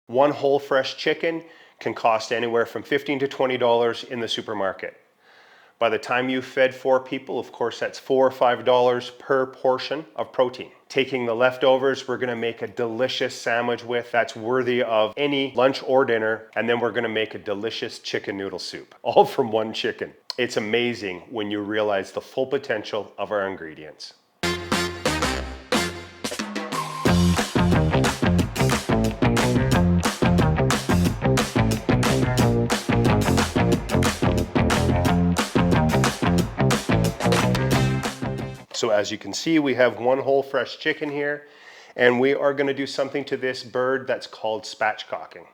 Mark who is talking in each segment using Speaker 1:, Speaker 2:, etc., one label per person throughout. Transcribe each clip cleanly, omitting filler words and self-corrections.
Speaker 1: One whole fresh chicken can cost anywhere from $15 to $20 in the supermarket. By the time you've fed 4 people, of course, that's $4 or $5 per portion of protein. Taking the leftovers, we're gonna make a delicious sandwich with that's worthy of any lunch or dinner. And then we're gonna make a delicious chicken noodle soup, all from one chicken. It's amazing when you realize the full potential of our ingredients. So as you can see, we have one whole fresh chicken here, and we are going to do something to this bird that's called spatchcocking.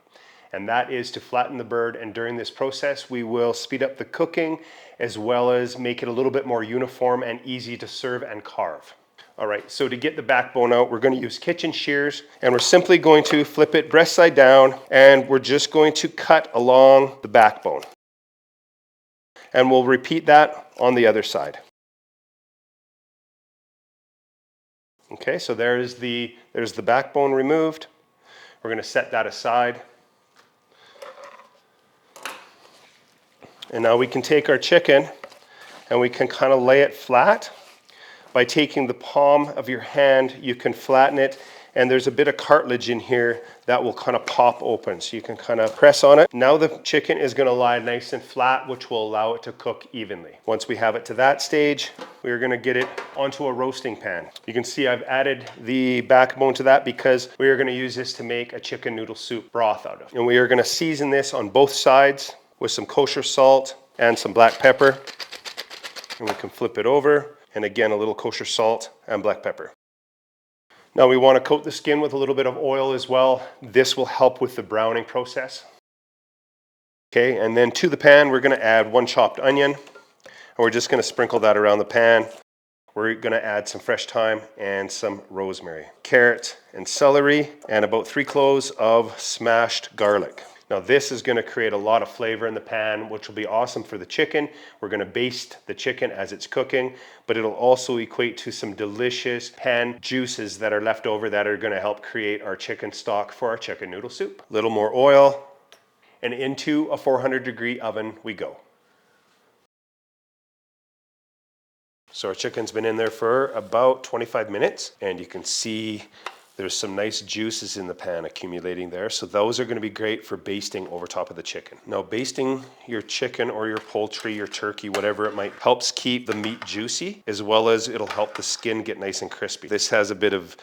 Speaker 1: And that is to flatten the bird, and during this process, we will speed up the cooking as well as make it a little bit more uniform and easy to serve and carve. All right, so to get the backbone out, we're going to use kitchen shears, and we're simply going to flip it breast side down, and we're just going to cut along the backbone. And we'll repeat that on the other side. Okay, so there's the backbone removed. We're going to set that aside. And now we can take our chicken and we can kind of lay it flat. By taking the palm of your hand, you can flatten it, and there's a bit of cartilage in here that will kind of pop open. So you can kind of press on it. Now the chicken is going to lie nice and flat, which will allow it to cook evenly. Once we have it to that stage, we're going to get it onto a roasting pan. You can see I've added the backbone to that because we are going to use this to make a chicken noodle soup broth out of. And we are going to season this on both sides with some kosher salt and some black pepper. And we can flip it over. And again, a little kosher salt and black pepper. Now we want to coat the skin with a little bit of oil as well. This will help with the browning process. Okay, and then to the pan, we're going to add 1 chopped onion. And we're just going to sprinkle that around the pan. We're going to add some fresh thyme and some rosemary, carrot and celery, and about 3 cloves of smashed garlic. Now this is going to create a lot of flavor in the pan, which will be awesome for the chicken. We're going to baste the chicken as it's cooking, but it'll also equate to some delicious pan juices that are left over that are going to help create our chicken stock for our chicken noodle soup. A little more oil, and into a 400-degree oven we go. So our chicken's been in there for about 25 minutes, and you can see there's some nice juices in the pan accumulating there. So those are going to be great for basting over top of the chicken. Now basting your chicken or your poultry, your turkey, whatever it might, helps keep the meat juicy, as well as it'll help the skin get nice and crispy. This has a bit of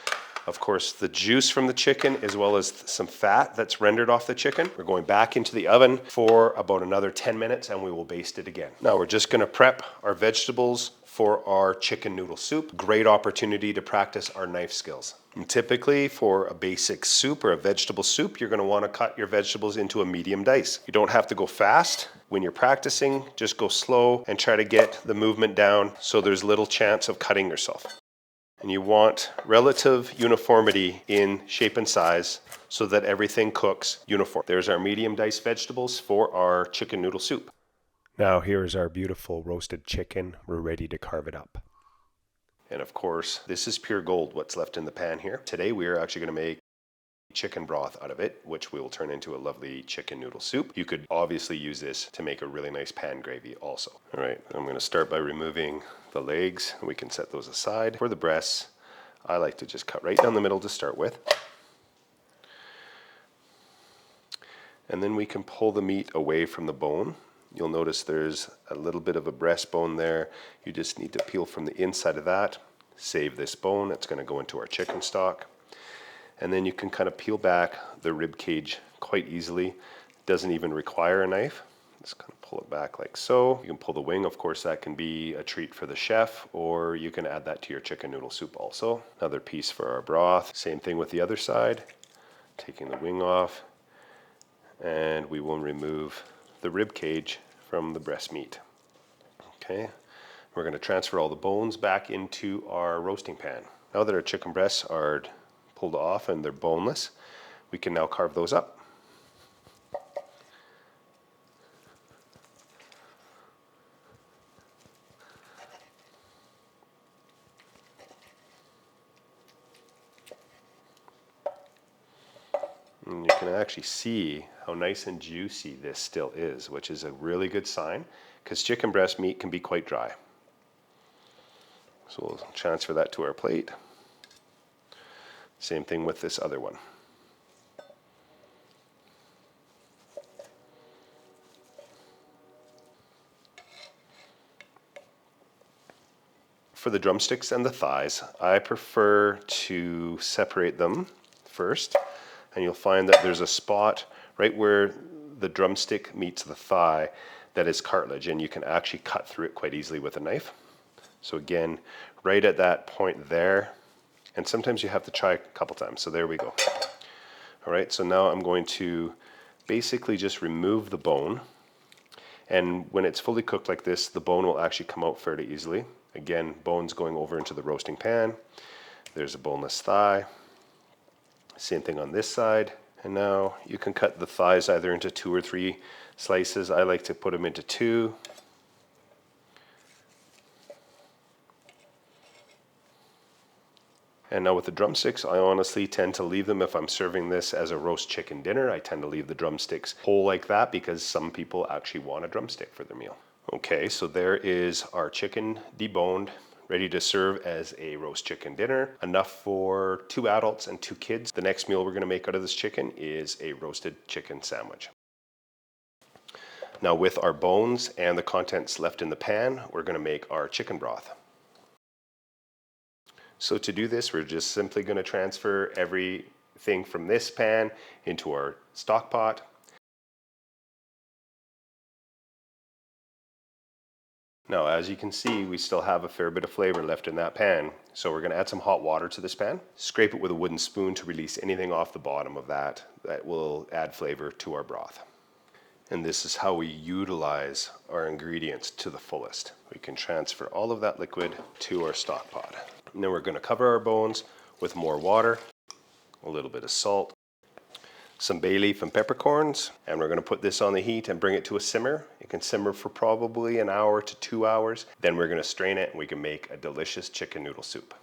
Speaker 1: course, the juice from the chicken as well as some fat that's rendered off the chicken. We're going back into the oven for about another 10 minutes and we will baste it again. Now we're just going to prep our vegetables for our chicken noodle soup. Great opportunity to practice our knife skills. And typically for a basic soup or a vegetable soup, you're going to want to cut your vegetables into a medium dice. You don't have to go fast. When you're practicing, just go slow and try to get the movement down so there's little chance of cutting yourself. And you want relative uniformity in shape and size so that everything cooks uniform. There's our medium diced vegetables for our chicken noodle soup. Now here's our beautiful roasted chicken. We're ready to carve it up. And of course, this is pure gold, what's left in the pan here. Today we are actually going to make chicken broth out of it, which we will turn into a lovely chicken noodle soup. You could obviously use this to make a really nice pan gravy also. All right, I'm going to start by removing the legs. We can set those aside. For the breasts, I like to just cut right down the middle to start with. And then we can pull the meat away from the bone. You'll notice there's a little bit of a breastbone there. You just need to peel from the inside of that. Save this bone. It's going to go into our chicken stock. And then you can kind of peel back the rib cage quite easily. It doesn't even require a knife. Just kind of pull it back like so. You can pull the wing. Of course, that can be a treat for the chef, or you can add that to your chicken noodle soup also. Another piece for our broth. Same thing with the other side. Taking the wing off. And we will remove the rib cage from the breast meat. Okay. We're going to transfer all the bones back into our roasting pan. Now that our chicken breasts are pulled off and they're boneless, we can now carve those up. And you can actually see how nice and juicy this still is, which is a really good sign because chicken breast meat can be quite dry. So we'll transfer that to our plate. Same thing with this other one. For the drumsticks and the thighs, I prefer to separate them first. And you'll find that there's a spot right where the drumstick meets the thigh that is cartilage, and you can actually cut through it quite easily with a knife. So again, right at that point there, and sometimes you have to try a couple times. So there we go. All right, so now I'm going to basically just remove the bone. And when it's fully cooked like this, the bone will actually come out fairly easily. Again, bones going over into the roasting pan. There's a boneless thigh. Same thing on this side. And now you can cut the thighs either into 2 or 3 slices. I like to put them into 2. And now with the drumsticks, I honestly tend to leave them if I'm serving this as a roast chicken dinner. I tend to leave the drumsticks whole like that because some people actually want a drumstick for their meal. Okay, so there is our chicken deboned, ready to serve as a roast chicken dinner. Enough for 2 adults and 2 kids. The next meal we're going to make out of this chicken is a roasted chicken sandwich. Now with our bones and the contents left in the pan, we're going to make our chicken broth. So to do this, we're just simply going to transfer everything from this pan into our stock pot. Now, as you can see, we still have a fair bit of flavor left in that pan. So we're going to add some hot water to this pan. Scrape it with a wooden spoon to release anything off the bottom of that will add flavor to our broth. And this is how we utilize our ingredients to the fullest. We can transfer all of that liquid to our stock pot. And then we're going to cover our bones with more water, a little bit of salt, some bay leaf and peppercorns, and we're going to put this on the heat and bring it to a simmer. It can simmer for probably an hour to 2 hours. Then we're going to strain it and we can make a delicious chicken noodle soup.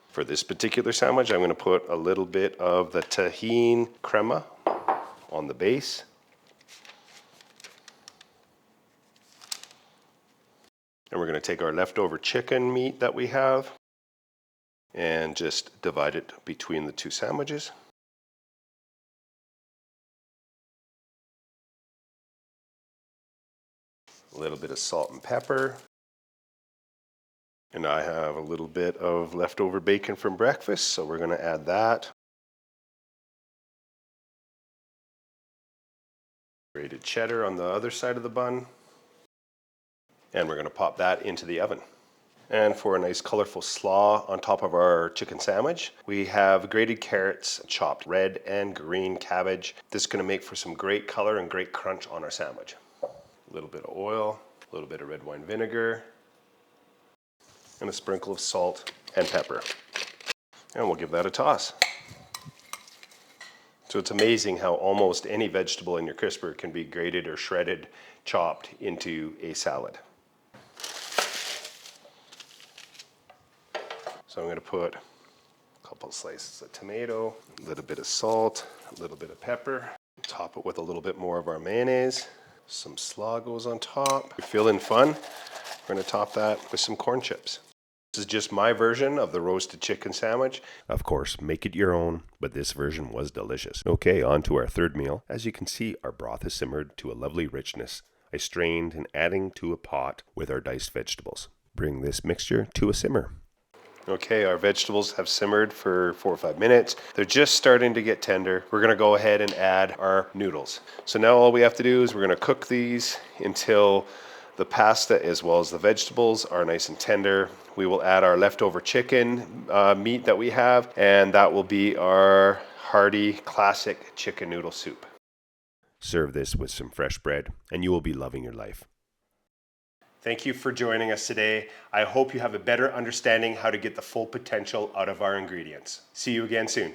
Speaker 1: For this particular sandwich, I'm going to put a little bit of the tahine crema on the base. And we're going to take our leftover chicken meat that we have and just divide it between the 2 sandwiches. A little bit of salt and pepper. And I have a little bit of leftover bacon from breakfast, so we're going to add that. Grated cheddar on the other side of the bun. And we're going to pop that into the oven. And for a nice colorful slaw on top of our chicken sandwich, we have grated carrots, chopped red and green cabbage. This is going to make for some great color and great crunch on our sandwich. A little bit of oil, a little bit of red wine vinegar, and a sprinkle of salt and pepper. And we'll give that a toss. So it's amazing how almost any vegetable in your crisper can be grated or shredded, chopped into a salad. So I'm going to put a couple slices of tomato, a little bit of salt, a little bit of pepper. Top it with a little bit more of our mayonnaise. Some slaw goes on top. If you're feeling fun, we're going to top that with some corn chips. This is just my version of the roasted chicken sandwich. Of course, make it your own, but this version was delicious. Okay, on to our third meal. As you can see, our broth is simmered to a lovely richness. I strained and adding to a pot with our diced vegetables. Bring this mixture to a simmer. Okay, our vegetables have simmered for 4 or 5 minutes. They're just starting to get tender. We're going to go ahead and add our noodles. So now all we have to do is we're going to cook these until the pasta as well as the vegetables are nice and tender. We will add our leftover chicken meat that we have, and that will be our hearty classic chicken noodle soup. Serve this with some fresh bread, and you will be loving your life. Thank you for joining us today. I hope you have a better understanding how to get the full potential out of our ingredients. See you again soon.